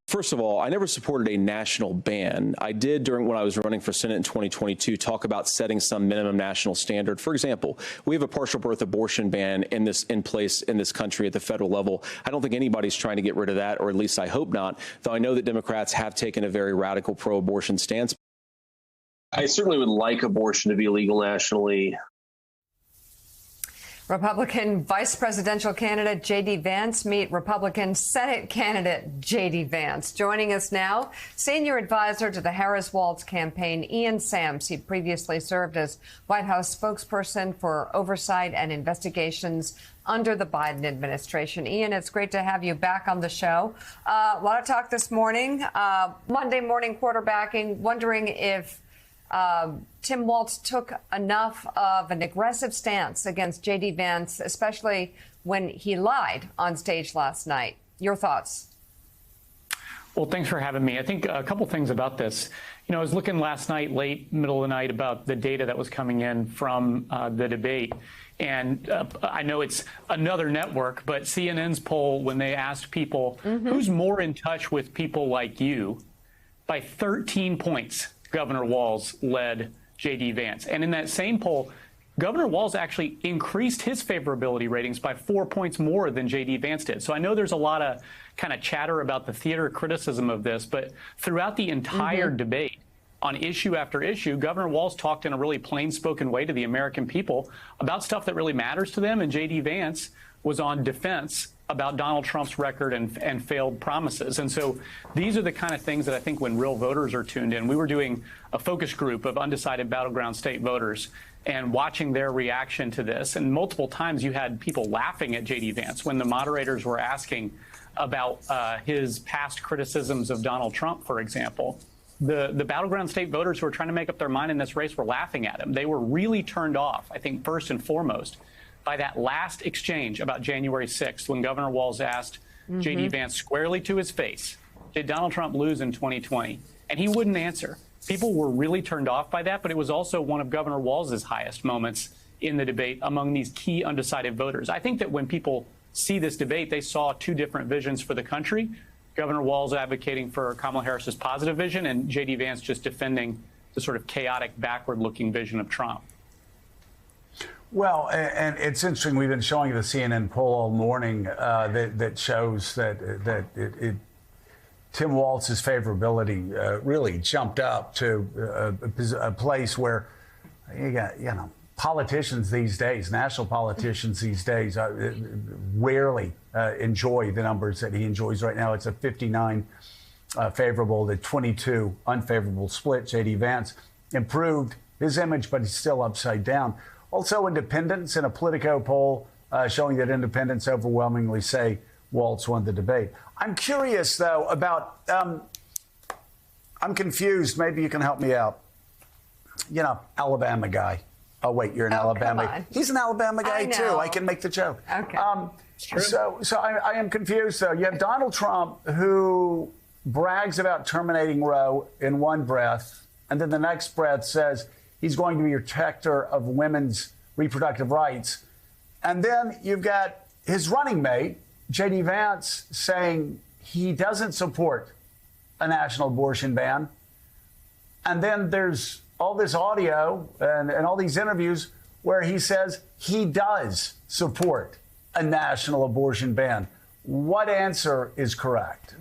First of all, I never supported a national ban. I did when I was running for Senate in 2022 talk about setting some minimum national standard. For example, we have a partial birth abortion ban in place in this country at the federal level. I don't think anybody's trying to get rid of that, or at least I hope not, though I know that Democrats have taken a very radical pro-abortion stance. I certainly would like abortion to be legal nationally. Republican vice presidential candidate J.D. Vance meet Republican Senate candidate J.D. Vance. Joining us now, senior advisor to the Harris-Walz campaign, Ian Sams. He previously served as White House spokesperson for oversight and investigations under the Biden administration. Ian, it's great to have you back on the show. A lot of talk this morning, Monday morning quarterbacking, wondering if Tim Walz took enough of an aggressive stance against J.D. Vance, especially when he lied on stage last night. Your thoughts? Well, thanks for having me. I think a couple things about this. You know, I was looking last night, middle of the night, about the data that was coming in from the debate. And I know it's another network, but CNN's poll, when they asked people who's more in touch with people like you, by 13 points, Governor Walz led J.D. Vance. And in that same poll, Governor Walz actually increased his favorability ratings by 4 points more than J.D. Vance did. So I know there's a lot of kind of chatter about the theater criticism of this, but throughout the entire debate, on issue after issue, Governor Walz talked in a really plain-spoken way to the American people about stuff that really matters to them, and J.D. Vance was on defense about Donald Trump's record and failed promises. And so these are the kind of things that I think when real voters are tuned in. We were doing a focus group of undecided battleground state voters and watching their reaction to this. And multiple times you had people laughing at J.D. Vance when the moderators were asking about his past criticisms of Donald Trump, for example. The battleground state voters who were trying to make up their mind in this race were laughing at him. They were really turned off, I think, first and foremost, by that last exchange about January 6th, when Governor Walz asked J.D. Vance squarely to his face, did Donald Trump lose in 2020? And he wouldn't answer. People were really turned off by that, but it was also one of Governor Walz's highest moments in the debate among these key undecided voters. I think that when people see this debate, they saw two different visions for the country. Governor Walz advocating for Kamala Harris's positive vision, and J.D. Vance just defending the sort of chaotic, backward-looking vision of Trump. Well, and it's interesting. We've been showing the CNN poll all morning that shows that Tim Walz's favorability really jumped up to a place where you got, politicians these days, national politicians these days, rarely enjoy the numbers that he enjoys right now. It's a 59 favorable to 22 unfavorable split. J.D. Vance improved his image, but he's still upside down. Also, independents in a Politico poll showing that independents overwhelmingly say Walz won the debate. I'm curious, though, about I'm confused. Maybe you can help me out. Alabama guy. Oh, wait, you're an Alabama. He's an Alabama guy, too. I can make the joke. Okay. So I am confused, though. You have Donald Trump, who brags about terminating Roe in one breath, and then the next breath says he's going to be a protector of women's reproductive rights. And then you've got his running mate, J.D. Vance, saying he doesn't support a national abortion ban. And then there's all this audio and all these interviews where he says he does support a national abortion ban. What answer is correct?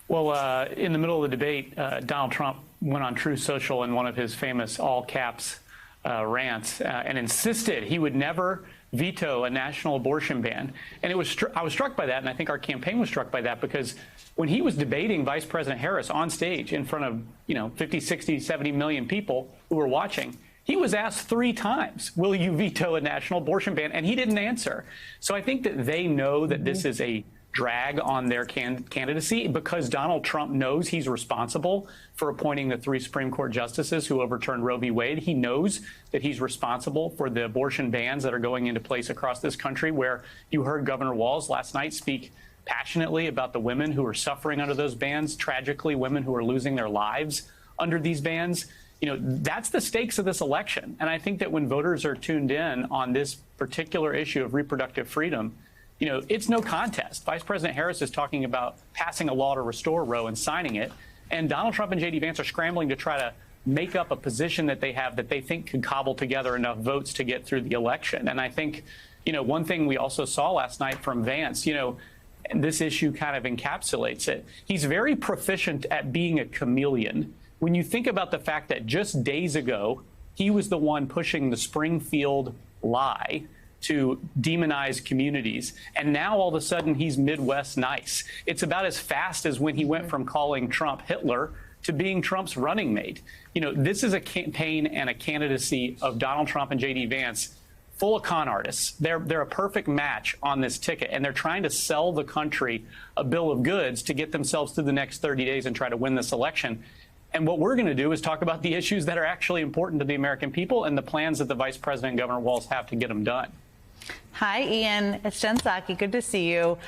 Well, in the middle of the debate, Donald Trump went on Truth Social in one of his famous all-caps rants and insisted he would never veto a national abortion ban. And I was struck by that, and I think our campaign was struck by that, because when he was debating Vice President Harris on stage in front of 50, 60, 70 million people who were watching, he was asked 3 times, will you veto a national abortion ban? And he didn't answer. So I think that they know that this is a drag on their candidacy, because Donald Trump knows he's responsible for appointing the 3 Supreme Court justices who overturned Roe v. Wade. He knows that he's responsible for the abortion bans that are going into place across this country, where you heard Governor Walz last night speak passionately about the women who are suffering under those bans, tragically women who are losing their lives under these bans. That's the stakes of this election. And I think that when voters are tuned in on this particular issue of reproductive freedom, it's no contest. Vice President Harris is talking about passing a law to restore Roe and signing it. And Donald Trump and J.D. Vance are scrambling to try to make up a position that they have that they think could cobble together enough votes to get through the election. And I think, one thing we also saw last night from Vance, and this issue kind of encapsulates it. He's very proficient at being a chameleon. When you think about the fact that just days ago, he was the one pushing the Springfield lie to demonize communities. And now all of a sudden he's Midwest nice. It's about as fast as when he went from calling Trump Hitler to being Trump's running mate. This is a campaign and a candidacy of Donald Trump and J.D. Vance full of con artists. They're a perfect match on this ticket, and they're trying to sell the country a bill of goods to get themselves through the next 30 days and try to win this election. And what we're going to do is talk about the issues that are actually important to the American people and the plans that the Vice President and Governor Walz have to get them done. Hi, Ian. It's Jen Psaki. Good to see you.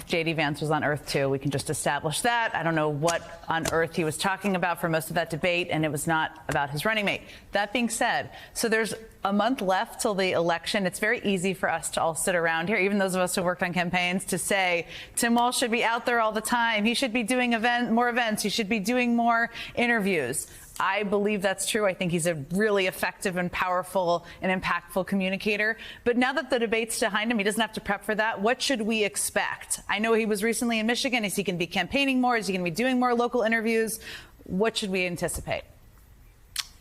J.D. Vance was on Earth, too. We can just establish that. I don't know what on earth he was talking about for most of that debate, and it was not about his running mate. That being said, so there's a month left till the election. It's very easy for us to all sit around here, even those of us who worked on campaigns, to say Tim Walz should be out there all the time. He should be doing more events. He should be doing more interviews. I believe that's true. I think he's a really effective and powerful and impactful communicator. But now that the debate's behind him, he doesn't have to prep for that. What should we expect? I know he was recently in Michigan. Is he going to be campaigning more? Is he going to be doing more local interviews? What should we anticipate?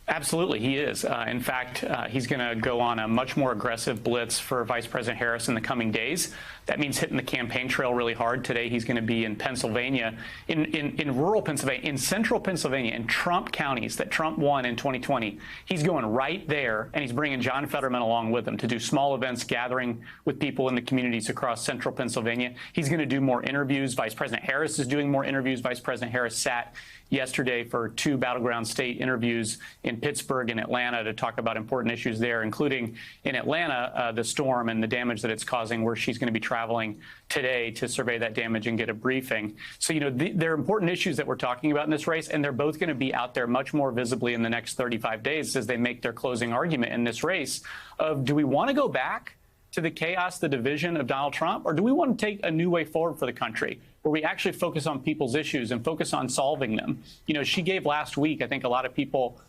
Absolutely, he is. In fact, he's going to go on a much more aggressive blitz for Vice President Harris in the coming days. That means hitting the campaign trail really hard. Today, he's going to be in Pennsylvania, in rural Pennsylvania, in central Pennsylvania, in Trump counties that Trump won in 2020. He's going right there, and he's bringing John Fetterman along with him to do small events, gathering with people in the communities across central Pennsylvania. He's going to do more interviews. Vice President Harris is doing more interviews. Vice President Harris sat yesterday for 2 battleground state interviews in Pittsburgh and Atlanta to talk about important issues there, including in Atlanta, the storm and the damage that it's causing, where she's going to be traveling today to survey that damage and get a briefing. So, there are important issues that we're talking about in this race, and they're both going to be out there much more visibly in the next 35 days as they make their closing argument in this race of, do we want to go back to the chaos, the division of Donald Trump, or do we want to take a new way forward for the country where we actually focus on people's issues and focus on solving them? She gave last week, I think a lot of people,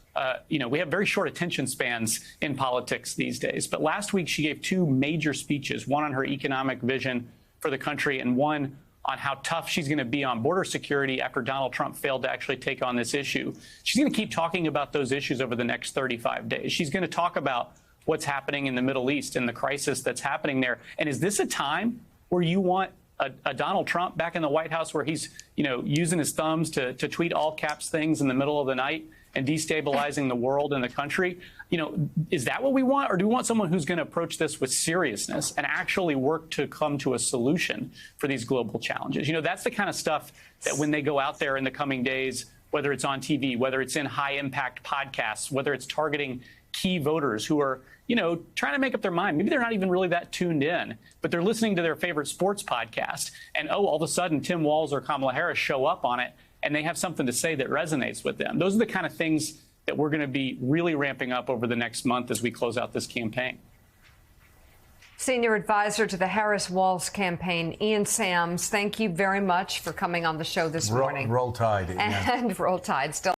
we have very short attention spans in politics these days. But last week, she gave 2 major speeches, one on her economic vision for the country and one on how tough she's going to be on border security after Donald Trump failed to actually take on this issue. She's going to keep talking about those issues over the next 35 days. She's going to talk about what's happening in the Middle East and the crisis that's happening there. And is this a time where you want a Donald Trump back in the White House where he's, using his thumbs to tweet all caps things in the middle of the night and destabilizing the world and the country? Is that what we want? Or do we want someone who's going to approach this with seriousness and actually work to come to a solution for these global challenges? That's the kind of stuff that when they go out there in the coming days, whether it's on TV, whether it's in high impact podcasts, whether it's targeting key voters who are, trying to make up their mind. Maybe they're not even really that tuned in, but they're listening to their favorite sports podcast. And, all of a sudden, Tim Walz or Kamala Harris show up on it, and they have something to say that resonates with them. Those are the kind of things that we're going to be really ramping up over the next month as we close out this campaign. Senior advisor to the Harris-Walz campaign, Ian Sams, thank you very much for coming on the show this morning. Roll Tide. And Roll Tide. Still